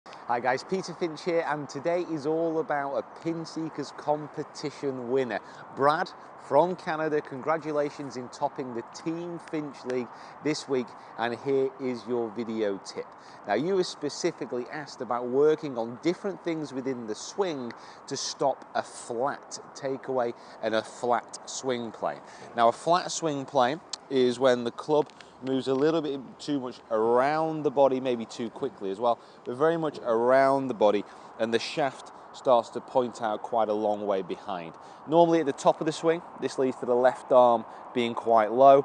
Hi guys, Peter Finch here, and today is all about a Pin Seekers competition winner. Brad from Canada, congratulations in topping the Team Finch League this week, and here is your video tip. Now, you were specifically asked about working on different things within the swing to stop a flat takeaway and a flat swing plane. Now, a flat swing plane is when the club moves a little bit too much around the body, maybe too quickly as well, but very much around the body, and the shaft starts to point out quite a long way behind. Normally at the top of the swing, this leads to the left arm being quite low,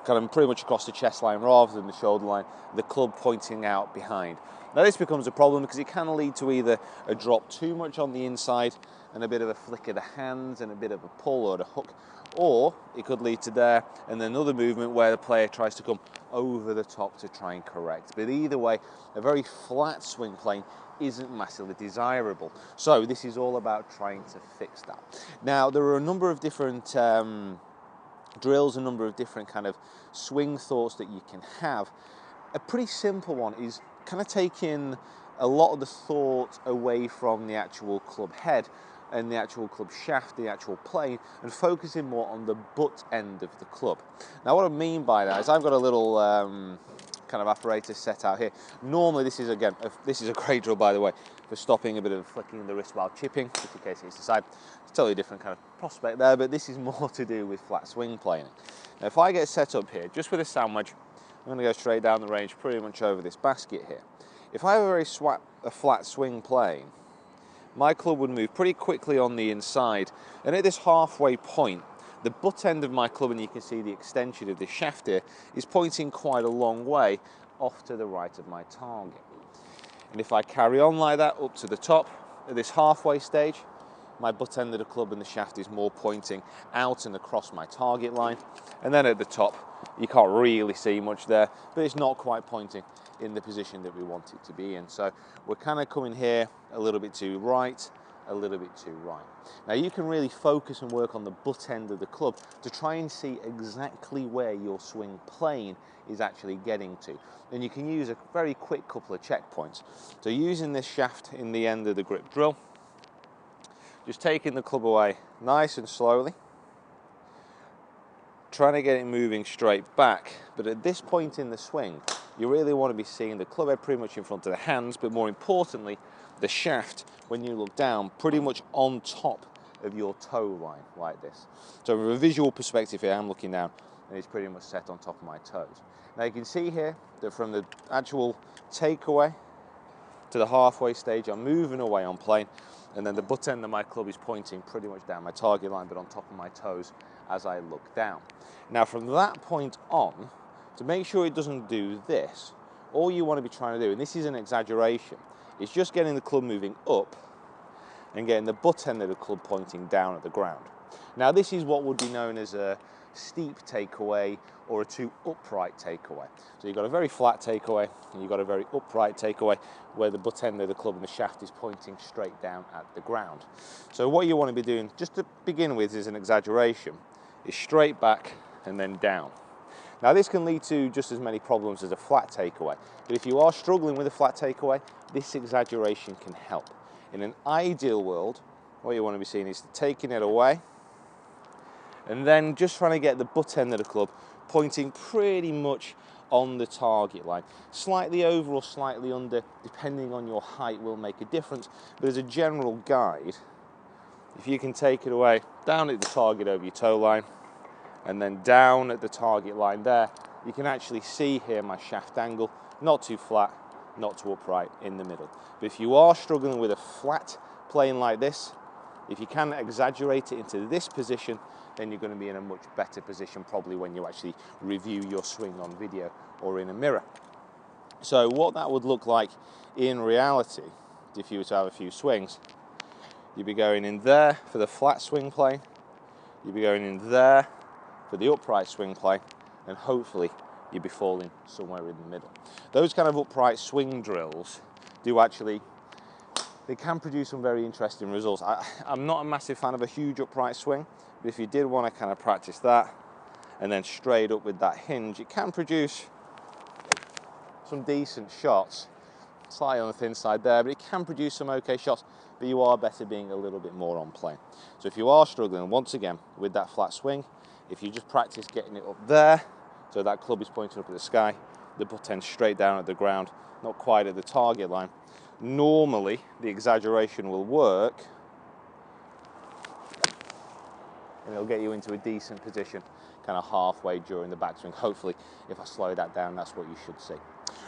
kind of pretty much across the chest line rather than the shoulder line, the club pointing out behind. Now this becomes a problem because it can lead to either a drop too much on the inside and a bit of a flick of the hands and a bit of a pull or a hook, or it could lead to there and then another movement where the player tries to come over the top to try and correct. But either way, a very flat swing plane isn't massively desirable. So this is all about trying to fix that. Now there are a number of different drills, a number of different kind of swing thoughts that you can have. A pretty simple one is kind of taking a lot of the thought away from the actual club head and the actual club shaft, the actual plane, and focusing more on the butt end of the club. Now what I mean by that is I've got a little kind of apparatus set out here. Normally this is, again, this is a great drill, by the way, for stopping a bit of flicking the wrist while chipping, just in case it hits the side. It's a totally different kind of prospect there, but this is more to do with flat swing planing. Now if I get set up here, just with a sandwich, I'm going to go straight down the range pretty much over this basket here. If I have a very flat swing plane, my club would move pretty quickly on the inside, and at this halfway point, the butt end of my club, and you can see the extension of the shaft here, is pointing quite a long way off to the right of my target. And if I carry on like that up to the top, at this halfway stage, my butt end of the club and the shaft is more pointing out and across my target line. And then at the top, you can't really see much there, but it's not quite pointing in the position that we want it to be in. So we're kind of coming here a little bit too right, a little bit too right. Now you can really focus and work on the butt end of the club to try and see exactly where your swing plane is actually getting to. And you can use a very quick couple of checkpoints. So using this shaft in the end of the grip drill, just taking the club away nice and slowly, trying to get it moving straight back. But at this point in the swing, you really want to be seeing the club head pretty much in front of the hands, but more importantly, the shaft, when you look down, pretty much on top of your toe line, like this. So from a visual perspective here, I'm looking down, and it's pretty much set on top of my toes. Now you can see here that from the actual takeaway to the halfway stage, I'm moving away on plane, and then the butt end of my club is pointing pretty much down my target line, but on top of my toes as I look down. Now from that point on, to make sure it doesn't do this, all you want to be trying to do, and this is an exaggeration, is just getting the club moving up and getting the butt end of the club pointing down at the ground. Now this is what would be known as a steep takeaway or a too upright takeaway. So you've got a very flat takeaway and you've got a very upright takeaway where the butt end of the club and the shaft is pointing straight down at the ground. So what you want to be doing, just to begin with, is an exaggeration, is straight back and then down. Now this can lead to just as many problems as a flat takeaway, but if you are struggling with a flat takeaway, this exaggeration can help. In an ideal world, what you want to be seeing is taking it away and then just trying to get the butt end of the club pointing pretty much on the target line. Slightly over or slightly under, depending on your height, will make a difference, but as a general guide, if you can take it away down at the target over your toe line, and then down at the target line there, you can actually see here my shaft angle, not too flat, not too upright, in the middle. But if you are struggling with a flat plane like this, if you can exaggerate it into this position, then you're going to be in a much better position probably when you actually review your swing on video or in a mirror. So what that would look like in reality, if you were to have a few swings, you'd be going in there for the flat swing plane, you'd be going in there for the upright swing plane, and hopefully you'd be falling somewhere in the middle. Those kind of upright swing drills do actually, they can produce some very interesting results. I'm not a massive fan of a huge upright swing, but if you did want to kind of practice that and then straight up with that hinge, it can produce some decent shots. slightly on the thin side there, but it can produce some okay shots, but you are better being a little bit more on plane. So if you are struggling, once again, with that flat swing, if you just practice getting it up there, so that club is pointing up at the sky, the butt end straight down at the ground, not quite at the target line, normally the exaggeration will work and it'll get you into a decent position kind of halfway during the backswing. Hopefully, if I slow that down, that's what you should see.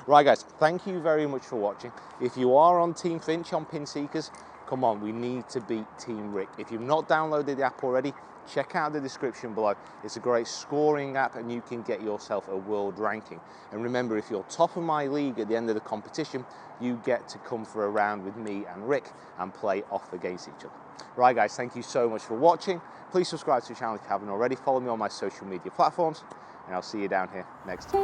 Right guys, thank you very much for watching. If you are on Team Finch on Pin Seekers, come on, we need to beat Team Rick. If you've not downloaded the app already, check out the description below. It's a great scoring app and you can get yourself a world ranking. And remember, if you're top of my league at the end of the competition, you get to come for a round with me and Rick and play off against each other. Right guys, thank you so much for watching. Please subscribe to the channel if you haven't already. Follow me on my social media platforms and I'll see you down here next time.